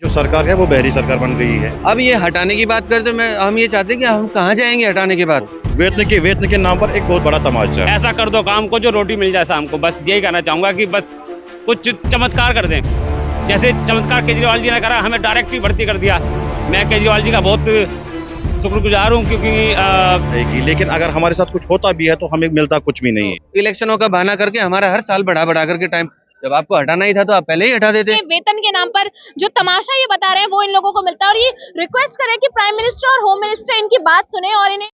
जो सरकार है वो बहरी सरकार बन गई है। अब ये हटाने की बात करें तो हम ये चाहते हैं कि हम कहाँ जाएंगे हटाने के बाद। वेतन के नाम पर एक बहुत बड़ा तमाचा है। ऐसा कर दो काम को जो रोटी मिल जाए शाम को, बस यही कहना चाहूंगा कि बस कुछ चमत्कार कर दें। जैसे चमत्कार केजरीवाल जी ने करा, हमें डायरेक्ट ही भर्ती कर दिया। मैं केजरीवाल जी का बहुत शुक्रगुजार हूँ क्योंकि लेकिन अगर हमारे साथ कुछ होता भी है तो हमें मिलता कुछ भी नहीं है। इलेक्शनों का बहाना करके हमारा हर साल बढ़ा बढ़ा करके टाइम, जब आपको हटाना ही था तो आप पहले ही हटा देते। वेतन के नाम पर जो तमाशा ये बता रहे हैं वो इन लोगों को मिलता है, और ये रिक्वेस्ट करें कि प्राइम मिनिस्टर और होम मिनिस्टर इनकी बात सुने और इन्हें।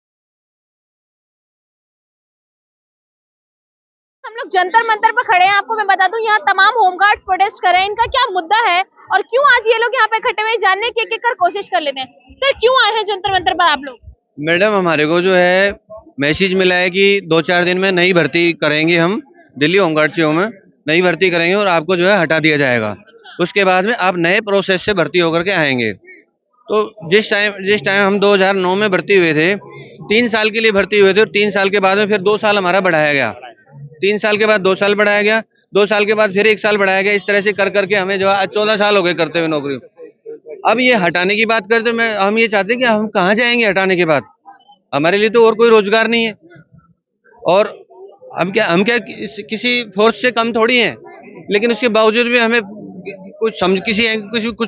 हम लोग जंतर मंतर पर खड़े हैं। आपको मैं बता दूं यहाँ तमाम होमगार्ड्स प्रोटेस्ट कर रहे हैं। इनका क्या मुद्दा है और क्यों आज ये लोग यहाँ पे इकट्ठे हुए, जानने की एक कर कोशिश कर लेते हैं। सर क्यों आए हैं जंतर मंतर पर आप लोग? मैडम, हमारे को जो है मैसेज मिला है कि 2-4 दिन में नई भर्ती करेंगे, हम दिल्ली होमगार्ड से में नई भर्ती करेंगे और आपको जो है हटा दिया जाएगा। उसके बाद में आप नए प्रोसेस से भर्ती होकर के आएंगे। तो जिस टाइम हम 2009 में भर्ती हुए थे, 3 साल के लिए भर्ती हुए थे और 3 साल के बाद में फिर 2 साल हमारा बढ़ाया गया। 3 साल के बाद 2 साल बढ़ाया गया, 2 साल के बाद फिर 1 साल बढ़ाया गया। इस तरह से कर करके हमें जो है 14 साल हो गए करते हुए नौकरी। अब ये हटाने की बात करते हम ये चाहते हैं कि हम कहाँ जाएंगे हटाने के बाद। हमारे लिए तो और कोई रोजगार नहीं है और हम क्या किसी फोर्स से कम थोड़ी हैं, लेकिन उसके बावजूद भी हमें कुछ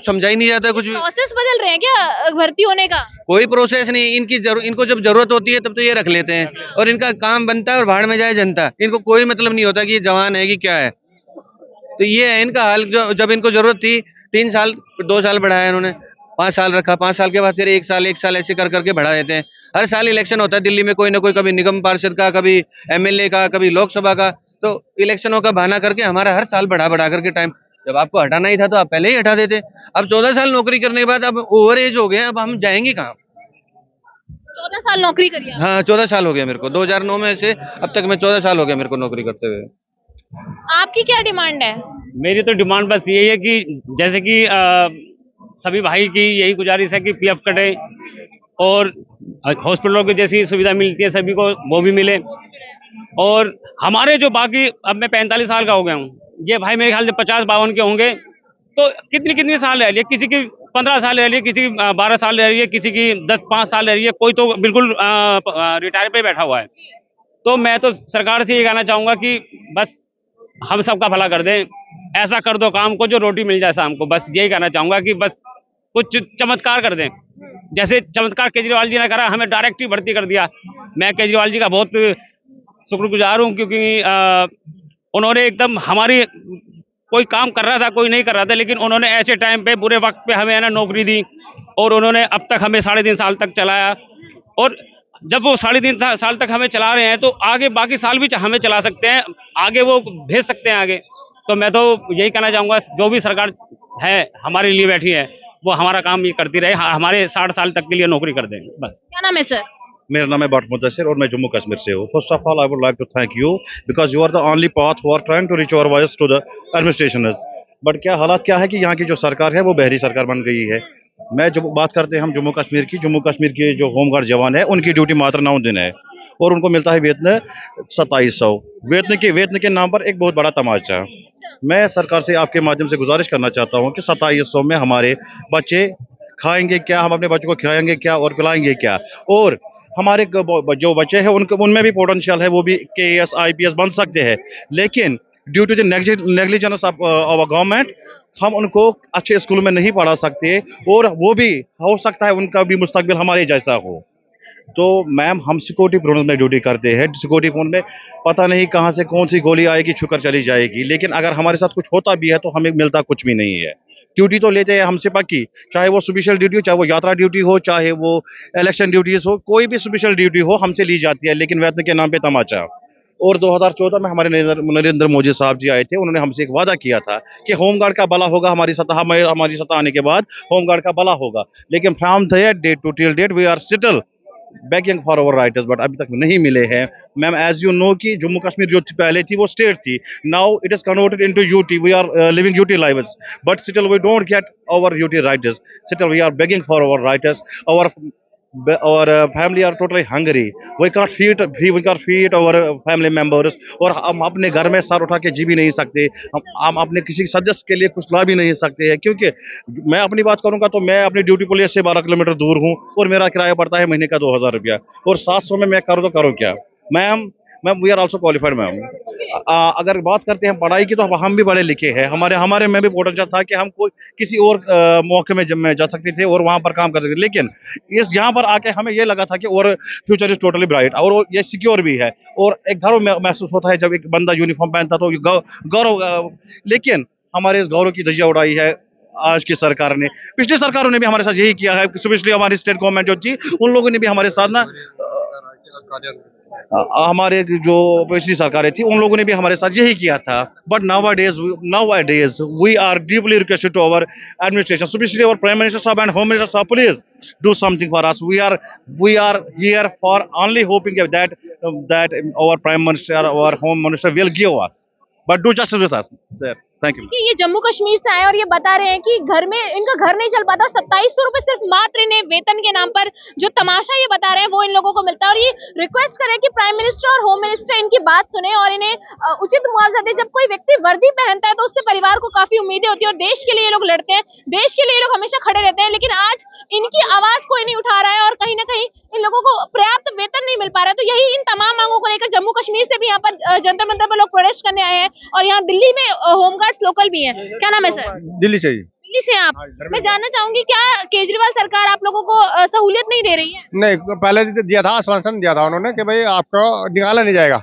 समझा ही नहीं जाता। कुछ भी प्रोसेस बदल रहे हैं क्या भर्ती होने का? कोई प्रोसेस नहीं। इनको जब जरूरत होती है तब तो ये रख लेते हैं और इनका काम बनता है और भाड़ में जाए जनता। इनको कोई मतलब नहीं होता कि ये जवान है कि क्या है। तो ये है इनका हाल। जब इनको जरूरत थी 3 साल 2 साल बढ़ाया इन्होंने, 5 साल रखा, 5 साल के बाद फिर 1 साल ऐसे कर करके बढ़ा देते हैं। हर साल इलेक्शन होता है दिल्ली में, कोई ना कोई, कभी निगम पार्षद का, कभी एमएलए का, कभी लोकसभा का। तो इलेक्शनों का बहाना करके हमारा हर साल बढ़ा बढ़ा करके टाइम, जब आपको हटाना ही था तो आप पहले ही हटा देते। अब 14 साल नौकरी करने के बाद अब ओवर एज हो गए, अब हम जाएंगे कहाँ? 14 साल नौकरी करी आप? हाँ, 14 साल हो गया मेरे को। 2009 में से अब तक मैं 14 साल हो गया मेरे को नौकरी करते हुए। आपकी क्या डिमांड है? मेरी तो डिमांड बस यही है कि जैसे कि सभी भाई की यही गुजारिश है कि पीएफ कटे और हॉस्पिटलों की जैसी सुविधा मिलती है सभी को वो भी मिले। और हमारे जो बाकी, अब मैं 45 साल का हो गया हूँ, ये भाई मेरे ख्याल से 50-52 के होंगे। तो कितनी साल रह लिए, किसी की 15 साल रह लिए, किसी की 12 साल रह रही है, किसी की 5 साल रह रही है, कोई तो बिल्कुल रिटायर पे बैठा हुआ है। तो मैं तो सरकार से ये कहना चाहूंगा कि बस हम सबका भला कर दें। ऐसा कर दो काम को जो रोटी मिल जाए शाम को, बस यही कहना चाहूंगा कि बस कुछ चमत्कार कर दें। जैसे चमत्कार केजरीवाल जी ने करा, हमें डायरेक्ट ही भर्ती कर दिया। मैं केजरीवाल जी का बहुत शुक्रगुजार हूँ क्योंकि उन्होंने एकदम हमारी, कोई काम कर रहा था कोई नहीं कर रहा था, लेकिन उन्होंने ऐसे टाइम पे बुरे वक्त पे हमें है ना नौकरी दी और उन्होंने अब तक हमें 3.5 साल तक चलाया। और जब वो 3.5 साल तक हमें चला रहे हैं तो आगे बाकी साल भी हमें चला सकते हैं, आगे वो भेज सकते हैं आगे। तो मैं तो यही कहना चाहूंगा, जो भी सरकार है हमारे लिए बैठी है वो हमारा काम ये करती रहे, हमारे 60 साल तक के लिए नौकरी कर दें बस। क्या नाम है सर? मेरा नाम है बट मुदस्सिर और मैं जम्मू कश्मीर से हूँ। First of all I would like to thank you because you are the only path who are trying to reach our voice to the administrationers. But क्या हालात क्या है कि यहाँ की जो सरकार है वो बहरी सरकार बन गई है। मैं जब बात करते हैं हम जम्मू कश्मीर के जो होमगार्ड जवान है उनकी ड्यूटी मात्र 9 दिन है और उनको मिलता है वेतन 2700। वेतन के नाम पर एक बहुत बड़ा तमाचा है। मैं सरकार से आपके माध्यम से गुजारिश करना चाहता हूँ कि 2700 में हमारे बच्चे खाएंगे क्या, हम अपने बच्चों को खिलाएंगे क्या और पिलाएंगे क्या। और हमारे जो बच्चे हैं उनमें भी पोटेंशियल है, वो भी KAS IPS बन सकते हैं, लेकिन due to the negligence of our government हम उनको अच्छे स्कूल में नहीं पढ़ा सकते और वो भी हो सकता है उनका भी मुस्तकबिल हमारे जैसा हो। तो मैम, हम सिक्योरिटी प्रोन में ड्यूटी करते हैं। सिक्योरिटी प्रोन में पता नहीं कहाँ से कौन सी गोली आएगी, छुकर चली जाएगी, लेकिन अगर हमारे साथ कुछ होता भी है तो हमें मिलता कुछ भी नहीं है। ड्यूटी तो लेते हैं हमसे पक्की, चाहे वो स्पेशल ड्यूटी हो, चाहे वो यात्रा ड्यूटी हो, चाहे वो इलेक्शन ड्यूटीज हो, कोई भी स्पेशल ड्यूटी हो हमसे ली जाती है, लेकिन वेतन के नाम पे तमाचा। और 2014 में हमारे नरेंद्र मोदी साहब जी आए थे, उन्होंने हमसे एक वादा किया था कि होमगार्ड का भला होगा, हमारी सत्ता आने के बाद होमगार्ड का भला होगा। लेकिन from that date to till date we are still begging for our rights, but अभी तक नहीं मिले हैं। मैम, एज यू नो कि जम्मू कश्मीर जो पहले थी वो स्टेट थी, now it is converted into UT, we are living UT lives, but still we don't get our UT rights, still we are begging for our rights, our our family are totally hungry. We can't feed our family members. और हम अपने घर में sir उठा के जी भी नहीं सकते, हम अपने किसी सदस्य के लिए कुछ ला भी नहीं सकते हैं, क्योंकि मैं अपनी बात करूंगा तो मैं अपनी ड्यूटी प्लेस से 12 किलोमीटर दूर हूं और मेरा किराया पड़ता है महीने का 2000 रुपया, और 700 में मैं करूँ तो करूँ क्या। Ma'am ma'am we are also qualified ma'am. अगर बात करते हैं पढ़ाई की, तो हम भी पढ़े लिखे हैं, हमारे हमारे में भी पोटेंशियल था कि हम कोई किसी और मौके में में जा सकते थे और वहां पर काम कर सकते थे, लेकिन इस यहाँ पर आके हमें ये लगा था कि और फ्यूचर इज टोटली ब्राइट और ये सिक्योर भी है, और एक गर्व महसूस होता है जब एक बंदा यूनिफॉर्म पहनता तो गौरव। लेकिन हमारे इस गौरव की धज्जियां उड़ाई है आज की सरकार ने। पिछली सरकारों ने भी हमारे साथ यही किया है, स्पेशली हमारी स्टेट गवर्नमेंट जो थी उन लोगों ने भी हमारे साथ ना हमारे जो पिछली सरकारें थी उन लोगों ने भी हमारे साथ यही किया था। But nowadays we are deeply requested to our administration, especially our prime minister sahab and home minister sahab, please do something for us. We are here for only hoping that our prime minister, our home minister will give us, but do justice with us, sir. Thank you. ये जम्मू कश्मीर से आए और ये बता रहे हैं कि घर में इनका घर नहीं चल पाता, 2700 रुपए सिर्फ मात्र इन्हें वेतन के नाम पर जो तमाशा ये बता रहे हैं वो इन लोगों को मिलता है। और ये रिक्वेस्ट करें कि प्राइम मिनिस्टर और होम मिनिस्टर इनकी बात सुने और इन्हें उचित मुआवजा दे। जब कोई व्यक्ति वर्दी पहनता है तो उससे परिवार को काफी उम्मीदें होती है और देश के लिए ये लोग लड़ते हैं, देश के लिए ये लोग हमेशा खड़े रहते हैं, लेकिन आज इनकी आवाज कोई नहीं उठा रहा है और कहीं ना कहीं इन लोगों को पर्याप्त वेतन नहीं मिल पा रहा है। तो यही इन तमाम मांगों को लेकर जम्मू कश्मीर से भी यहाँ पर जंतर मंतर पर लोग प्रोटेस्ट करने आए हैं और यहाँ दिल्ली में होमगार्ड्स लोकल भी हैं। क्या नाम है सर? दिल्ली से ही। दिल्ली से आप? मैं जानना चाहूंगी क्या केजरीवाल सरकार आप लोगों को सहूलियत नहीं दे रही है? नहीं, पहले दिया था, आश्वासन दिया था उन्होंने कि भाई आपको निकाला नहीं जाएगा,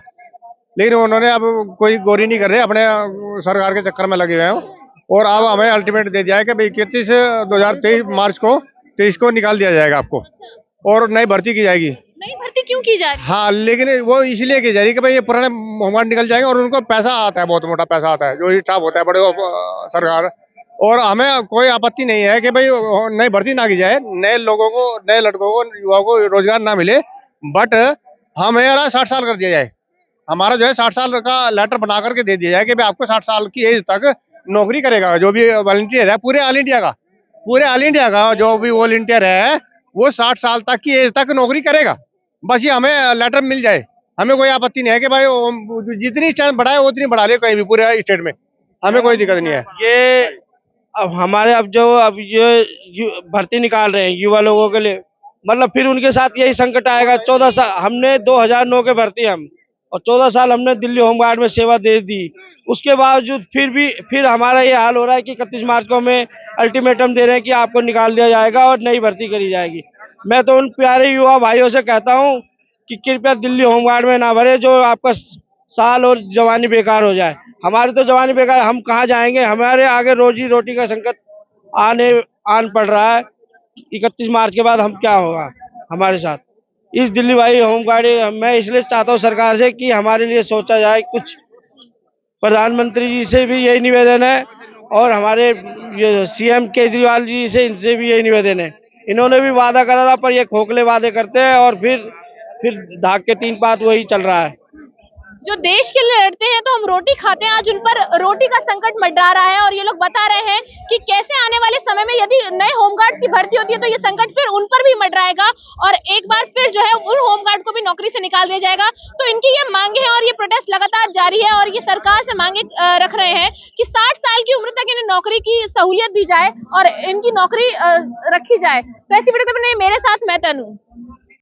लेकिन उन्होंने अब कोई गौरी नहीं कर रहे, अपने सरकार के चक्कर में लगे हुए हैं। और अब हमें अल्टीमेट दे दिया है कि भाई 31 मार्च को 23 को निकाल दिया जाएगा आपको, और नई भर्ती की जाएगी। नई भर्ती क्यों की जा रही है? हाँ, लेकिन वो इसलिए की जा रही है कि भाई ये पुराने होमगार्ड निकल जाएंगे और उनको पैसा आता है, बहुत मोटा पैसा आता है, जो स्टाफ होता है बड़े सरकार। और हमें कोई आपत्ति नहीं है कि भाई नई भर्ती ना की जाए, नए लोगों को, नए लड़कों को, युवाओं को रोजगार ना मिले, बट हमें 60 साल कर दिया जाए। हमारा जो है 60 साल का लेटर बना करके दे दिया जाए कि भाई आपको 60 साल की एज तक नौकरी करेगा जो भी वॉलंटियर है, पूरे ऑल इंडिया का जो भी वॉलंटियर है वो 60 साल तक की एज तक नौकरी करेगा। बस ये हमें लेटर मिल जाए, हमें कोई आपत्ति नहीं है कि भाई जितनी स्ट्रेंथ बढ़ाए उतनी बढ़ा ले कहीं भी पूरे स्टेट में, हमें कोई दिक्कत नहीं है। ये अब हमारे अब ये भर्ती निकाल रहे हैं युवा लोगों के लिए, मतलब फिर उनके साथ यही संकट आएगा। 14 साल हमने 2009 के भर्ती हम, और 14 साल हमने दिल्ली होमगार्ड में सेवा दे दी, उसके बावजूद फिर हमारा ये हाल हो रहा है कि 31 मार्च को हमें अल्टीमेटम दे रहे हैं कि आपको निकाल दिया जाएगा और नई भर्ती करी जाएगी। मैं तो उन प्यारे युवा भाइयों से कहता हूं कि कृपया दिल्ली होमगार्ड में ना भरे, जो आपका साल और जवानी बेकार हो जाए। हमारी तो जवानी बेकार, हम कहाँ जाएंगे, हमारे आगे रोजी रोटी का संकट आन पड़ रहा है। 31 मार्च के बाद हम क्या होगा हमारे साथ। इस दिल्ली भाई होमगार्ड मैं इसलिए चाहता हूँ सरकार से कि हमारे लिए सोचा जाए कुछ। प्रधानमंत्री जी से भी यही निवेदन है और हमारे सीएम केजरीवाल जी से, इनसे भी यही निवेदन है। इन्होंने भी वादा करा था पर ये खोखले वादे करते हैं और फिर ढाक के 3 बात वही चल रहा है। जो देश के लिए लड़ते हैं तो हम रोटी खाते हैं, आज उन पर रोटी का संकट मंडरा रहा है और ये लोग बता रहे हैं कि कैसे आने वाले समय में यदि नए होमगार्ड्स की भर्ती होती है तो ये संकट फिर उन पर भी मंडराएगा और एक बार फिर जो है उन होमगार्ड को भी नौकरी से निकाल दिया जाएगा। तो इनकी ये मांगे हैं और ये प्रोटेस्ट लगातार जारी है और ये सरकार से मांगे रख रहे हैं कि 60 साल की उम्र तक इन्हें नौकरी की सहूलियत दी जाए और इनकी नौकरी रखी जाए। तो ऐसी वीडियो में मेरे साथ मैं तनु।